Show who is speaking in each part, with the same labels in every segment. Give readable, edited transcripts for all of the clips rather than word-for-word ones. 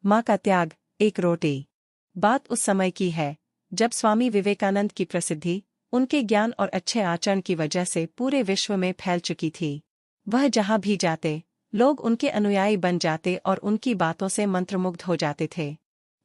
Speaker 1: माँ का त्याग, एक रोटी। बात उस समय की है जब स्वामी विवेकानंद की प्रसिद्धि उनके ज्ञान और अच्छे आचरण की वजह से पूरे विश्व में फैल चुकी थी। वह जहाँ भी जाते, लोग उनके अनुयायी बन जाते और उनकी बातों से मंत्रमुग्ध हो जाते थे।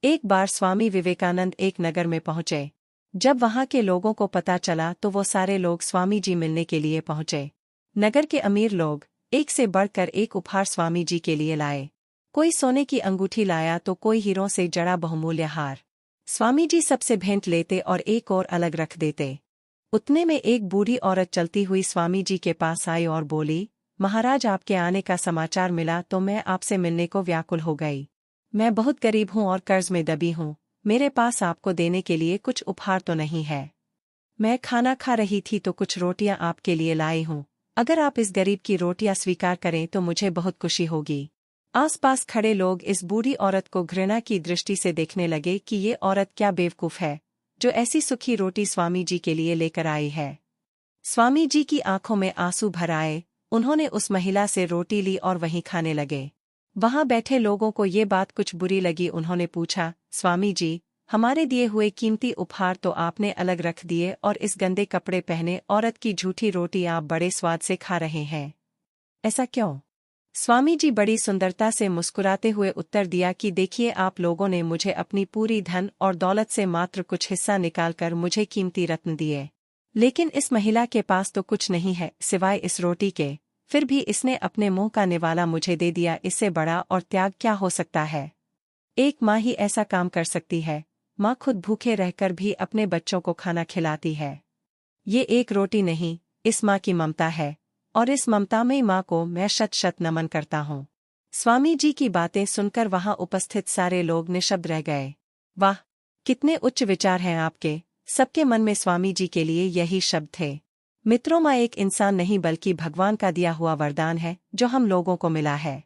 Speaker 1: एक बार स्वामी विवेकानंद एक नगर में पहुंचे। जब वहां के लोगों को पता चला तो वो सारे लोग स्वामी जी मिलने के लिए पहुंचे। नगर के अमीर लोग एक से बढ़कर एक उपहार स्वामी जी के लिए लाए। कोई सोने की अंगूठी लाया तो कोई हीरों से जड़ा बहुमूल्य हार। स्वामी जी सबसे भेंट लेते और एक और अलग रख देते। उतने में एक बूढ़ी औरत चलती हुई स्वामी जी के पास आई और बोली, महाराज आपके आने का समाचार मिला तो मैं आपसे मिलने को व्याकुल हो गई। मैं बहुत गरीब हूँ और कर्ज में दबी हूँ, मेरे पास आपको देने के लिए कुछ उपहार तो नहीं है। मैं खाना खा रही थी तो कुछ रोटियां आपके लिए लाई हूँ, अगर आप इस गरीब की रोटियां स्वीकार करें तो मुझे बहुत खुशी होगी। आसपास खड़े लोग इस बूढ़ी औरत को घृणा की दृष्टि से देखने लगे कि ये औरत क्या बेवकूफ है जो ऐसी सूखी रोटी स्वामी जी के लिए लेकर आई है। स्वामी जी की आंखों में आंसू भर आए। उन्होंने उस महिला से रोटी ली और वहीं खाने लगे। वहां बैठे लोगों को ये बात कुछ बुरी लगी। उन्होंने पूछा, स्वामी जी, हमारे दिए हुए कीमती उपहार तो आपने अलग रख दिए और इस गंदे कपड़े पहने औरत की झूठी रोटी आप बड़े स्वाद से खा रहे हैं, ऐसा क्यों? स्वामी जी बड़ी सुंदरता से मुस्कुराते हुए उत्तर दिया कि देखिए, आप लोगों ने मुझे अपनी पूरी धन और दौलत से मात्र कुछ हिस्सा निकालकर मुझे कीमती रत्न दिए, लेकिन इस महिला के पास तो कुछ नहीं है सिवाय इस रोटी के। फिर भी इसने अपने मुंह का निवाला मुझे दे दिया, इससे बड़ा और त्याग क्या हो सकता है? एक माँ ही ऐसा काम कर सकती है। माँ खुद भूखे रहकर भी अपने बच्चों को खाना खिलाती है। ये एक रोटी नहीं, इस माँ की ममता है, और इस ममता में माँ को मैं शत शत नमन करता हूँ। स्वामी जी की बातें सुनकर वहां उपस्थित सारे लोग निशब्द रह गए। वाह, कितने उच्च विचार हैं आपके! सबके मन में स्वामी जी के लिए यही शब्द थे। मित्रों, माँ एक इंसान नहीं बल्कि भगवान का दिया हुआ वरदान है जो हम लोगों को मिला है।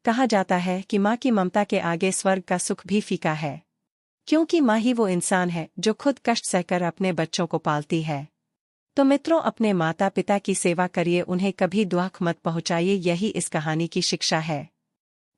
Speaker 1: कहा जाता है कि माँ की ममता के आगे स्वर्ग का सुख भी फीका है, क्योंकि माँ ही वो इंसान है जो खुद कष्ट सहकर अपने बच्चों को पालती है। तो मित्रों, अपने माता पिता की सेवा करिए, उन्हें कभी दुख मत पहुंचाइए, यही इस कहानी की शिक्षा है।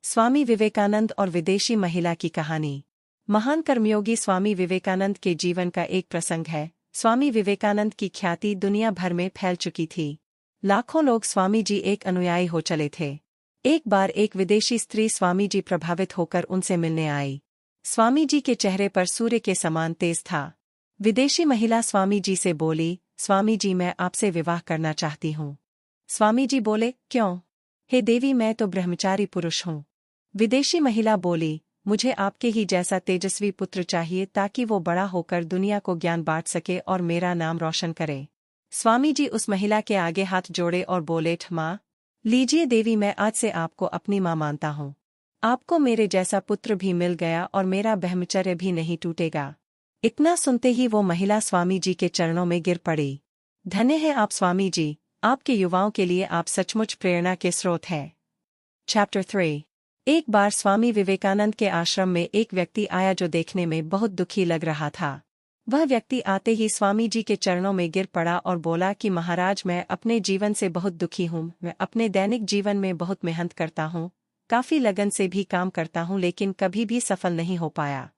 Speaker 1: स्वामी विवेकानंद और विदेशी महिला की कहानी। महान कर्मयोगी स्वामी विवेकानंद के जीवन का एक प्रसंग है। स्वामी विवेकानंद की ख्याति दुनिया भर में फैल चुकी थी। लाखों लोग स्वामी जी एक अनुयायी हो चले थे। एक बार एक विदेशी स्त्री स्वामी जी प्रभावित होकर उनसे मिलने आई। स्वामी जी के चेहरे पर सूर्य के समान तेज था। विदेशी महिला स्वामी जी से बोली, स्वामी जी, मैं आपसे विवाह करना चाहती हूँ। स्वामी जी बोले, क्यों? हे देवी, मैं तो ब्रह्मचारी पुरुष हूँ। विदेशी महिला बोली, मुझे आपके ही जैसा तेजस्वी पुत्र चाहिए ताकि वो बड़ा होकर दुनिया को ज्ञान बांट सके और मेरा नाम रोशन करे। स्वामी जी उस महिला के आगे हाथ जोड़े और बोले, माँ, लीजिए देवी, मैं आज से आपको अपनी माँ मानता हूँ। आपको मेरे जैसा पुत्र भी मिल गया और मेरा ब्रह्मचर्य भी नहीं टूटेगा। इतना सुनते ही वो महिला स्वामी जी के चरणों में गिर पड़ी। धन्य है आप स्वामी जी, आपके युवाओं के लिए आप सचमुच प्रेरणा के स्रोत हैं। चैप्टर 3। एक बार स्वामी विवेकानंद के आश्रम में एक व्यक्ति आया जो देखने में बहुत दुखी लग रहा था। वह व्यक्ति आते ही स्वामी जी के चरणों में गिर पड़ा और बोला कि महाराज, मैं अपने जीवन से बहुत दुखी हूँ। मैं अपने दैनिक जीवन में बहुत मेहनत करता हूँ, काफी लगन से भी काम करता हूँ, लेकिन कभी भी सफल नहीं हो पाया।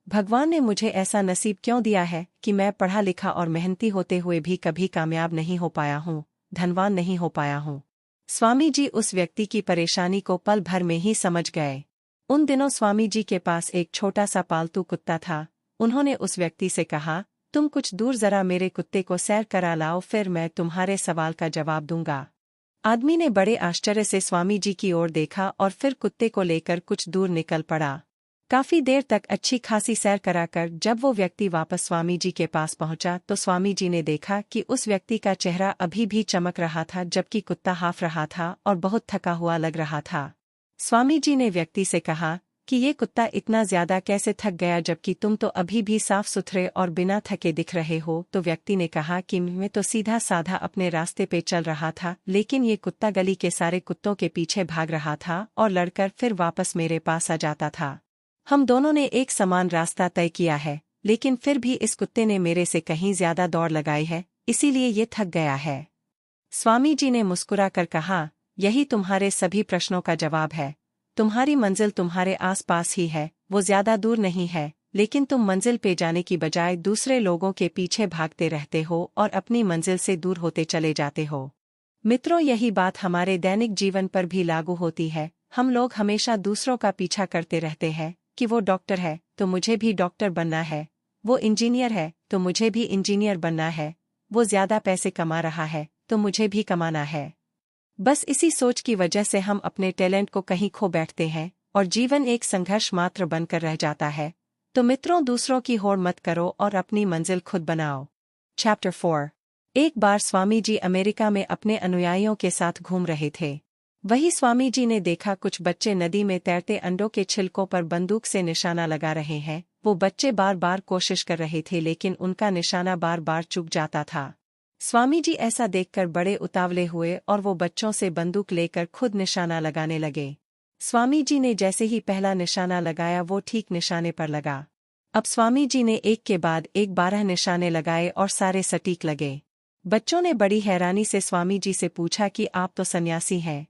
Speaker 1: भगवान ने मुझे ऐसा नसीब क्यों दिया है कि मैं पढ़ा लिखा और मेहनती होते हुए भी कभी कामयाब नहीं हो पाया हूँ, धनवान नहीं हो पाया हूँ। स्वामी जी उस व्यक्ति की परेशानी को पल भर में ही समझ गए। उन दिनों स्वामी जी के पास एक छोटा सा पालतू कुत्ता था। उन्होंने उस व्यक्ति से कहा, तुम कुछ दूर जरा मेरे कुत्ते को सैर करा लाओ, फिर मैं तुम्हारे सवाल का जवाब दूंगा। आदमी ने बड़े आश्चर्य से स्वामी जी की ओर देखा और फिर कुत्ते को लेकर कुछ दूर निकल पड़ा। काफी देर तक अच्छी खासी सैर कराकर जब वो व्यक्ति वापस स्वामी जी के पास पहुंचा तो स्वामी जी ने देखा कि उस व्यक्ति का चेहरा अभी भी चमक रहा था, जबकि कुत्ता हाफ रहा था और बहुत थका हुआ लग रहा था। स्वामी जी ने व्यक्ति से कहा कि ये कुत्ता इतना ज्यादा कैसे थक गया, जबकि तुम तो अभी भी साफ सुथरे और बिना थके दिख रहे हो। तो व्यक्ति ने कहा कि मैं तो सीधा साधा अपने रास्ते पे चल रहा था, लेकिन ये कुत्ता गली के सारे कुत्तों के पीछे भाग रहा था और लड़कर फिर वापस मेरे पास आ जाता था। हम दोनों ने एक समान रास्ता तय किया है, लेकिन फिर भी इस कुत्ते ने मेरे से कहीं ज्यादा दौड़ लगाई है, इसीलिए ये थक गया है। स्वामी जी ने मुस्कुराकर कहा, यही तुम्हारे सभी प्रश्नों का जवाब है। तुम्हारी मंजिल तुम्हारे आसपास ही है, वो ज्यादा दूर नहीं है, लेकिन तुम मंजिल पे जाने की बजाय दूसरे लोगों के पीछे भागते रहते हो और अपनी मंजिल से दूर होते चले जाते हो। मित्रों, यही बात हमारे दैनिक जीवन पर भी लागू होती है। हम लोग हमेशा दूसरों का पीछा करते रहते हैं कि वो डॉक्टर है तो मुझे भी डॉक्टर बनना है, वो इंजीनियर है तो मुझे भी इंजीनियर बनना है, वो ज्यादा पैसे कमा रहा है तो मुझे भी कमाना है। बस इसी सोच की वजह से हम अपने टैलेंट को कहीं खो बैठते हैं और जीवन एक संघर्ष मात्र बनकर रह जाता है। तो मित्रों, दूसरों की होड़ मत करो और अपनी मंजिल खुद बनाओ। चैप्टर 4। एक बार स्वामी जी अमेरिका में अपने अनुयायियों के साथ घूम रहे थे। वही स्वामी जी ने देखा कुछ बच्चे नदी में तैरते अंडों के छिलकों पर बंदूक से निशाना लगा रहे हैं। वो बच्चे बार बार कोशिश कर रहे थे लेकिन उनका निशाना बार बार चूक जाता था। स्वामी जी ऐसा देखकर बड़े उतावले हुए और वो बच्चों से बंदूक लेकर खुद निशाना लगाने लगे। स्वामी जी ने जैसे ही पहला निशाना लगाया वो ठीक निशाने पर लगा। अब स्वामी जी ने एक के बाद एक 12 निशाने लगाए और सारे सटीक लगे। बच्चों ने बड़ी हैरानी से स्वामी जी से पूछा कि आप तो सन्यासी हैं,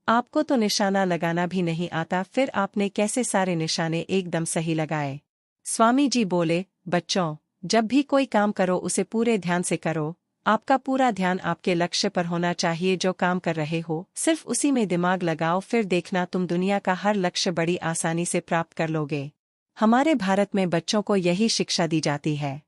Speaker 1: आपको तो निशाना लगाना भी नहीं आता, फिर आपने कैसे सारे निशाने एकदम सही लगाए? स्वामी जी बोले, बच्चों, जब भी कोई काम करो उसे पूरे ध्यान से करो। आपका पूरा ध्यान आपके लक्ष्य पर होना चाहिए। जो काम कर रहे हो सिर्फ उसी में दिमाग लगाओ, फिर देखना तुम दुनिया का हर लक्ष्य बड़ी आसानी से प्राप्त कर लोगे। हमारे भारत में बच्चों को यही शिक्षा दी जाती है।